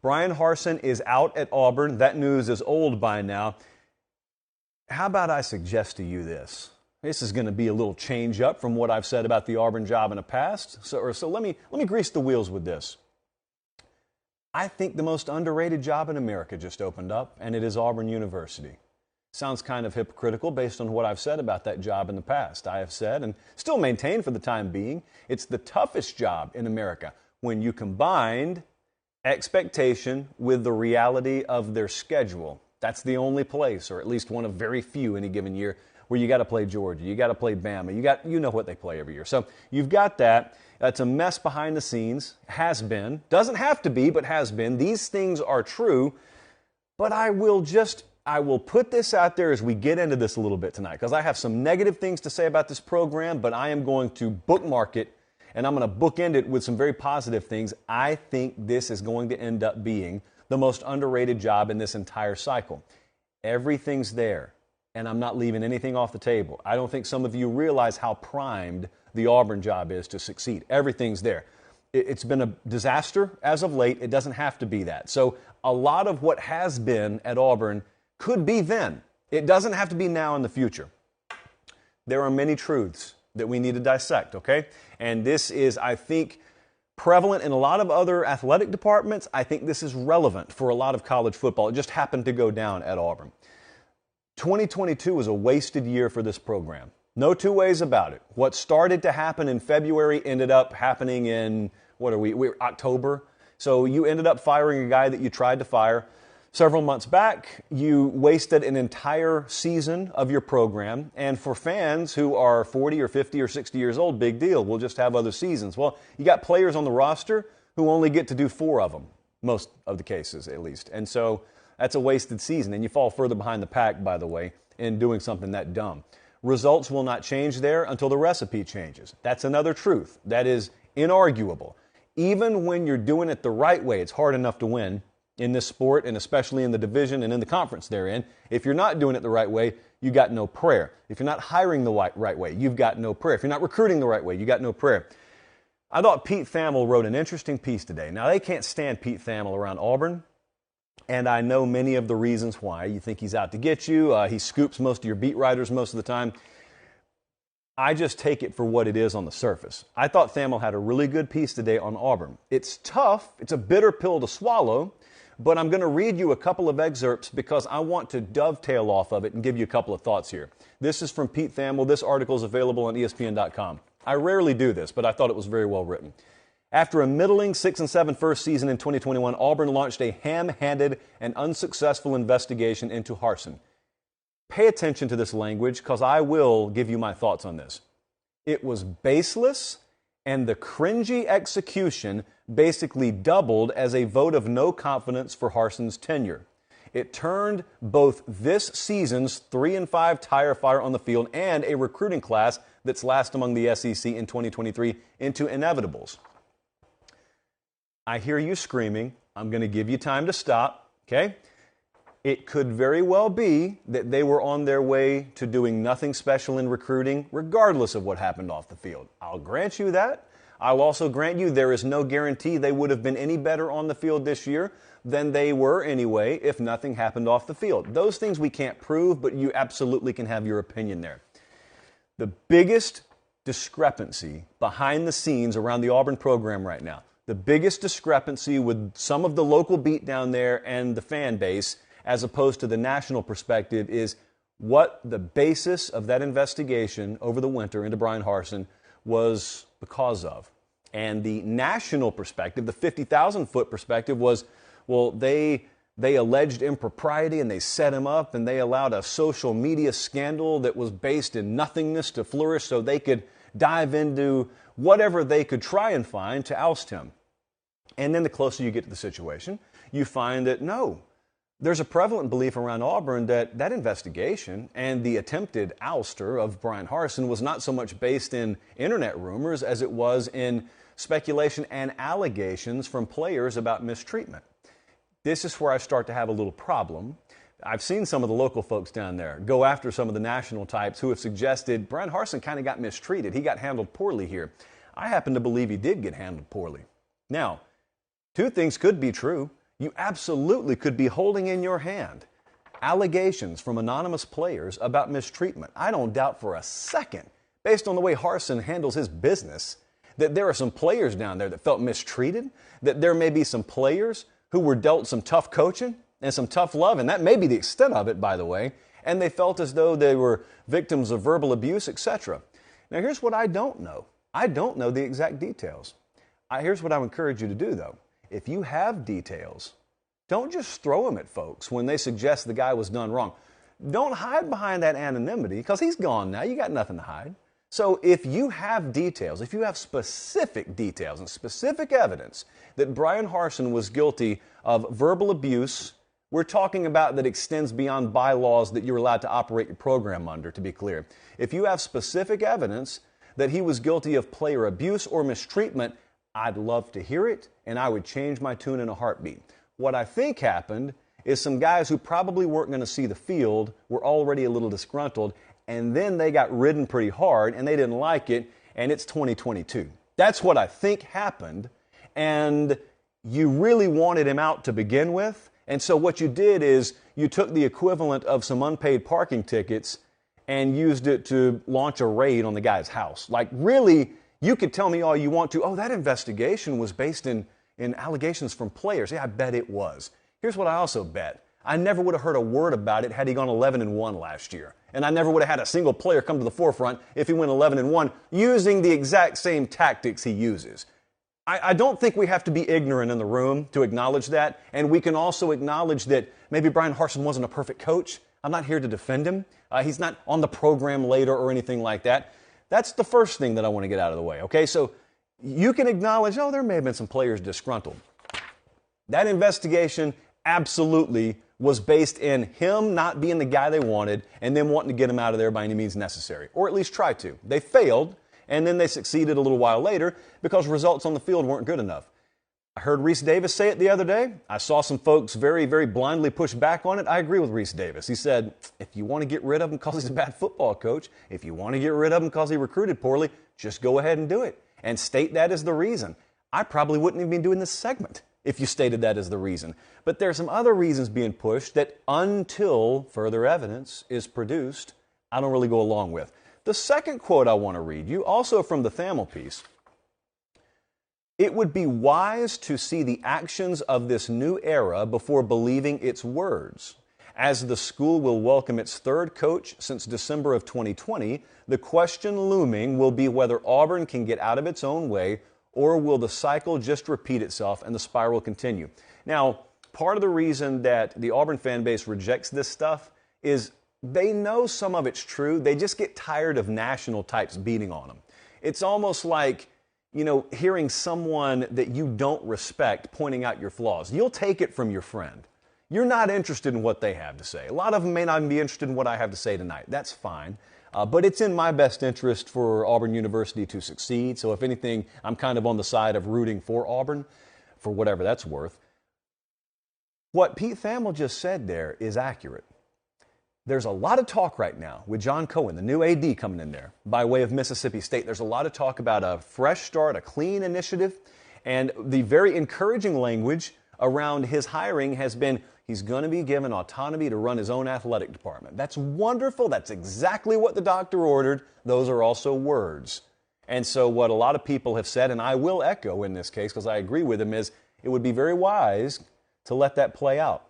Bryan Harsin is out at Auburn. That news is old by now. How about I suggest to you this? This is going to be a little change up from what I've said about the Auburn job in the past. So let me grease the wheels with this. I think the most underrated job in America just opened up, and it is Auburn University. Sounds kind of hypocritical based on what I've said about that job in the past. I have said, and still maintain for the time being, it's the toughest job in America when you combined expectation with the reality of their schedule. That's the only place, or at least one of very few any given year, where you got to play Georgia, you got to play Bama, you know what they play every year. So you've got that. It's a mess behind the scenes, has been. Doesn't have to be, but has been. These things are true, but I will put this out there as we get into this a little bit tonight, because I have some negative things to say about this program, but I am going to bookmark it, and I'm going to bookend it with some very positive things. I think this is going to end up being the most underrated job in this entire cycle. Everything's there, and I'm not leaving anything off the table. I don't think some of you realize how primed the Auburn job is to succeed. Everything's there. It's been a disaster as of late. It doesn't have to be that. So a lot of what has been at Auburn could be then. It doesn't have to be now in the future. There are many truths that we need to dissect, okay? And this is, I think, prevalent in a lot of other athletic departments. I think this is relevant for a lot of college football. It just happened to go down at Auburn. 2022 was a wasted year for this program. No two ways about it. What started to happen in February ended up happening in, we're October. So you ended up firing a guy that you tried to fire. Several months back, you wasted an entire season of your program. And for fans who are 40 or 50 or 60 years old, big deal. We'll just have other seasons. Well, you got players on the roster who only get to do 4 of them, most of the cases at least. And so that's a wasted season. And you fall further behind the pack, by the way, in doing something that dumb. Results will not change there until the recipe changes. That's another truth. That is inarguable. Even when you're doing it the right way, it's hard enough to win in this sport, and especially in the division and in the conference they're in. If you're not doing it the right way, you got no prayer. If you're not hiring the right way, you've got no prayer. If you're not recruiting the right way, you got no prayer. I thought Pete Thamel wrote an interesting piece today. Now, they can't stand Pete Thamel around Auburn, and I know many of the reasons why. You think he's out to get you. He scoops most of your beat writers most of the time. I just take it for what it is on the surface. I thought Thamel had a really good piece today on Auburn. It's tough. It's a bitter pill to swallow. But I'm going to read you a couple of excerpts because I want to dovetail off of it and give you a couple of thoughts here. This is from Pete Thamel. This article is available on ESPN.com. I rarely do this, but I thought it was very well written. After a middling 6-7 first season in 2021, Auburn launched a ham-handed and unsuccessful investigation into Harsin. Pay attention to this language because I will give you my thoughts on this. It was baseless, and the cringy execution basically doubled as a vote of no confidence for Harsin's tenure. It turned both this season's 3-5 tire fire on the field and a recruiting class that's last among the SEC in 2023 into inevitables. I hear you screaming. I'm going to give you time to stop, okay? It could very well be that they were on their way to doing nothing special in recruiting, regardless of what happened off the field. I'll grant you that. I'll also grant you there is no guarantee they would have been any better on the field this year than they were anyway if nothing happened off the field. Those things we can't prove, but you absolutely can have your opinion there. The biggest discrepancy behind the scenes around the Auburn program right now, the biggest discrepancy with some of the local beat down there and the fan base as opposed to the national perspective is what the basis of that investigation over the winter into Bryan Harsin was because of. And the national perspective, the 50,000-foot perspective was, well, they alleged impropriety and they set him up and they allowed a social media scandal that was based in nothingness to flourish so they could dive into whatever they could try and find to oust him. And then the closer you get to the situation, you find that no, there's a prevalent belief around Auburn that that investigation and the attempted ouster of Bryan Harsin was not so much based in internet rumors as it was in speculation and allegations from players about mistreatment. This is where I start to have a little problem. I've seen some of the local folks down there go after some of the national types who have suggested Bryan Harsin kind of got mistreated. He got handled poorly here. I happen to believe he did get handled poorly. Now, two things could be true. You absolutely could be holding in your hand allegations from anonymous players about mistreatment. I don't doubt for a second, based on the way Harsin handles his business, that there are some players down there that felt mistreated, that there may be some players who were dealt some tough coaching and some tough love, and that may be the extent of it, by the way, and they felt as though they were victims of verbal abuse, etc. Now, here's what I don't know. I don't know the exact details. Here's what I would encourage you to do, though. If you have details, don't just throw them at folks when they suggest the guy was done wrong. Don't hide behind that anonymity, because he's gone now. You got nothing to hide. So if you have details, if you have specific details and specific evidence that Bryan Harsin was guilty of verbal abuse, we're talking about that extends beyond bylaws that you're allowed to operate your program under, to be clear. If you have specific evidence that he was guilty of player abuse or mistreatment, I'd love to hear it, and I would change my tune in a heartbeat. What I think happened is some guys who probably weren't going to see the field were already a little disgruntled, and then they got ridden pretty hard, and they didn't like it, and it's 2022. That's what I think happened, and you really wanted him out to begin with, and so what you did is you took the equivalent of some unpaid parking tickets and used it to launch a raid on the guy's house. Like, really, you could tell me all you want to, oh, that investigation was based in allegations from players. Yeah, I bet it was. Here's what I also bet. I never would have heard a word about it had he gone 11-1 last year. And I never would have had a single player come to the forefront if he went 11-1 using the exact same tactics he uses. I don't think we have to be ignorant in the room to acknowledge that. And we can also acknowledge that maybe Bryan Harsin wasn't a perfect coach. I'm not here to defend him. He's not on the program later or anything like that. That's the first thing that I want to get out of the way, okay? So you can acknowledge, oh, there may have been some players disgruntled. That investigation absolutely was based in him not being the guy they wanted and them wanting to get him out of there by any means necessary, or at least try to. They failed, and then they succeeded a little while later because results on the field weren't good enough. I heard Reese Davis say it the other day. I saw some folks very, very blindly push back on it. I agree with Reese Davis. He said, if you want to get rid of him because he's a bad football coach, if you want to get rid of him because he recruited poorly, just go ahead and do it and state that as the reason. I probably wouldn't even be doing this segment if you stated that as the reason. But there are some other reasons being pushed that until further evidence is produced, I don't really go along with. The second quote I want to read you, also from the Thamel piece, it would be wise to see the actions of this new era before believing its words. As the school will welcome its third coach since December of 2020, the question looming will be whether Auburn can get out of its own way, or will the cycle just repeat itself and the spiral continue? Now, part of the reason that the Auburn fan base rejects this stuff is they know some of it's true. They just get tired of national types beating on them. It's almost like, hearing someone that you don't respect pointing out your flaws. You'll take it from your friend. You're not interested in what they have to say. A lot of them may not be interested in what I have to say tonight. That's fine. But it's in my best interest for Auburn University to succeed. So if anything, I'm kind of on the side of rooting for Auburn, for whatever that's worth. What Pete Thamel just said there is accurate. There's a lot of talk right now with John Cohen, the new AD coming in there by way of Mississippi State. There's a lot of talk about a fresh start, a clean initiative, and the very encouraging language around his hiring has been he's going to be given autonomy to run his own athletic department. That's wonderful. That's exactly what the doctor ordered. Those are also words. And so what a lot of people have said, and I will echo in this case because I agree with him, is it would be very wise to let that play out.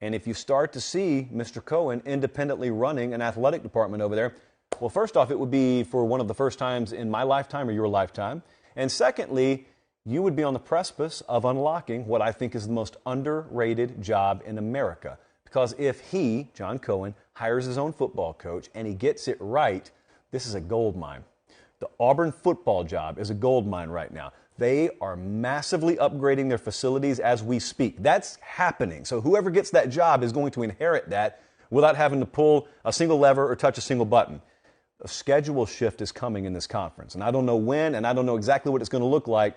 And if you start to see Mr. Cohen independently running an athletic department over there, well, first off, it would be for one of the first times in my lifetime or your lifetime. And secondly, you would be on the precipice of unlocking what I think is the most underrated job in America. Because if he, John Cohen, hires his own football coach and he gets it right, this is a gold mine. The Auburn football job is a gold mine right now. They are massively upgrading their facilities as we speak. That's happening. So whoever gets that job is going to inherit that without having to pull a single lever or touch a single button. A schedule shift is coming in this conference. And I don't know when, and I don't know exactly what it's going to look like.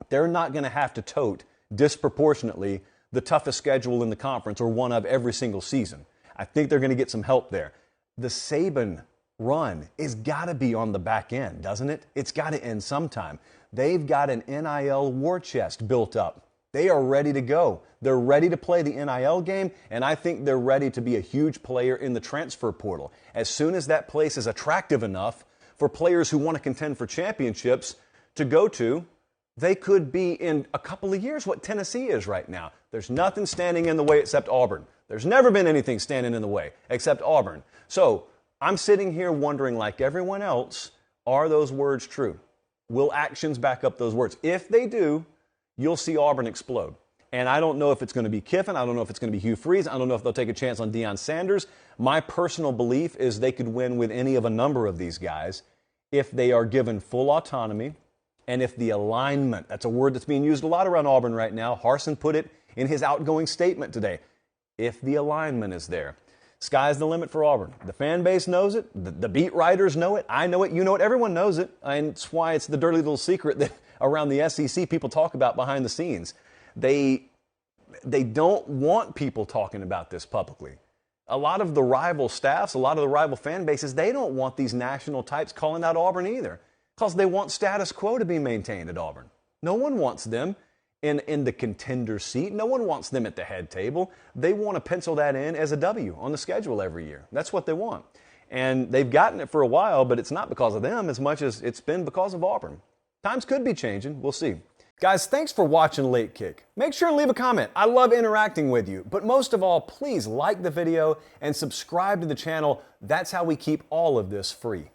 They're not going to have to tote disproportionately the toughest schedule in the conference or one of every single season. I think they're going to get some help there. The Saban run is got to be on the back end, doesn't it? It's got to end sometime. They've got an NIL war chest built up They are ready to go. They're ready to play the NIL game, and I think they're ready to be a huge player in the transfer portal. As soon as that place is attractive enough for players who want to contend for championships to go to, they could be in a couple of years what Tennessee is right now. There's nothing standing in the way except Auburn. There's never been anything standing in the way except Auburn. So I'm sitting here wondering, like everyone else, are those words true? Will actions back up those words? If they do, you'll see Auburn explode. And I don't know if it's going to be Kiffin. I don't know if it's going to be Hugh Freeze. I don't know if they'll take a chance on Deion Sanders. My personal belief is they could win with any of a number of these guys if they are given full autonomy and if the alignment, that's a word that's being used a lot around Auburn right now. Harsin put it in his outgoing statement today. If the alignment is there. Sky's the limit for Auburn. The fan base knows it. The beat writers know it. I know it. You know it. Everyone knows it. And it's why it's the dirty little secret that around the SEC people talk about behind the scenes. They don't want people talking about this publicly. A lot of the rival staffs, a lot of the rival fan bases, they don't want these national types calling out Auburn either because they want status quo to be maintained at Auburn. No one wants them in the contender seat. No one wants them at the head table. They want to pencil that in as a W on the schedule every year. That's what they want. And they've gotten it for a while, but it's not because of them as much as it's been because of Auburn. Times could be changing. We'll see. Guys, thanks for watching Late Kick. Make sure and leave a comment. I love interacting with you. But most of all, please like the video and subscribe to the channel. That's how we keep all of this free.